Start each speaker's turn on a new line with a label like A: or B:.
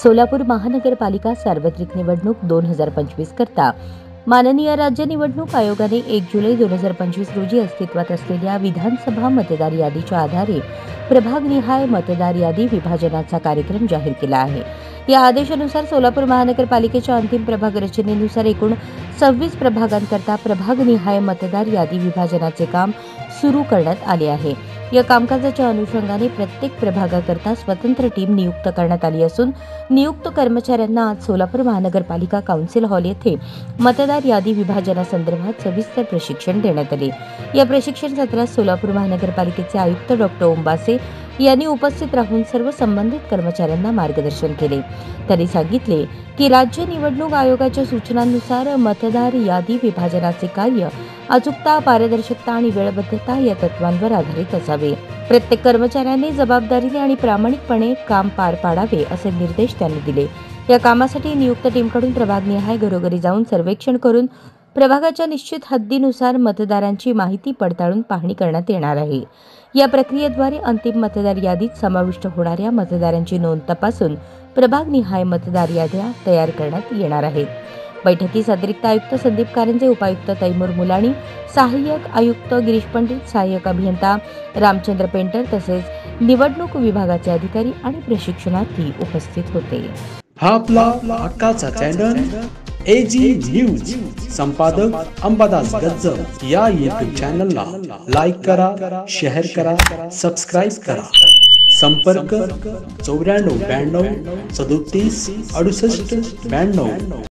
A: सोलापूर महानगरपालिका सार्वत्रिक निवडणूक 2025 करता माननीय राज्य निवडणूक आयोगाने 1 जुलै 2025 रोजी अस्तित्वात असलेल्या विधानसभा मतदार यादीच्या आधारे प्रभागनिहाय मतदार यादी विभाजनाचा कार्यक्रम जाहीर केला आहे। या आदेशानुसार सोलापूर महानगरपालिकेच्या अंतिम प्रभाग रचनेनुसार एकूण 26 प्रभागांकरता प्रभागनिहाय मतदार यादी विभाजनाचे काम सुरू करण्यात आले आहे। या कामकाजाच्या अनुषंगाने प्रत्येक प्रभागाकरता स्वतंत्र टीम नियुक्त करण्यात आली असून नियुक्त कर्मचाऱ्यांना आज सोलापूर महानगरपालिका काउन्सिल हॉल येथे मतदार यादी विभाजनासंदर्भात सविस्तर प्रशिक्षण देण्यात आले। या प्रशिक्षण सत्रात सोलापूर महानगरपालिकेचे आयुक्त डॉ. ओंबासे यांनी उपस्थित राहून सर्व संबंधित कर्मचाऱ्यांना मार्गदर्शन केले। त्यांनी सांगितले की राज्य निवडणूक आयोगाच्या सूचनांनुसार मतदार यादी विभाजनाचे कार्य अचूकता, पारदर्शकता आणि वेळबद्धता या तत्वांवर आधारित असावे। प्रत्येक कर्मचाऱ्यांनी जबाबदारीने आणि प्रामाणिकपणे काम पार पाडावे असे निर्देश त्यांनी दिले। या कामासाठी नियुक्त टीमकडून प्रभागनिहाय घरोघरी जाऊन सर्वेक्षण करून प्रभागाच्या निश्चित हद्दीनुसार मतदारांची माहिती पडताळून पाहणी करण्यात येणार आहे। या प्रक्रियेद्वारे अंतिम मतदार यादीत समाविष्ट होणाऱ्या मतदारांची नोंद तपासून प्रभागनिहाय मतदार याद्या तयार करण्यात येणार आहेत। बैठकीस अतिरिक्त आयुक्त संदीप कारंजे, उपायुक्त तैमूर मुलाणी, सहाय्यक आयुक्त गिरीश पंडित, सहाय्यक अभियंता रामचंद्र पेंटर तसेच निवडणूक विभागाचे अधिकारी आणि प्रशिक्षणार्थी उपस्थित होते।
B: हा आपला हक्काचा चॅनल एजी न्यूज संपादक अंबादास गज्जर या YouTube चॅनलला लाईक करा, शेअर करा, सबस्क्राइब करा। संपर्क 94 92 37 68 92।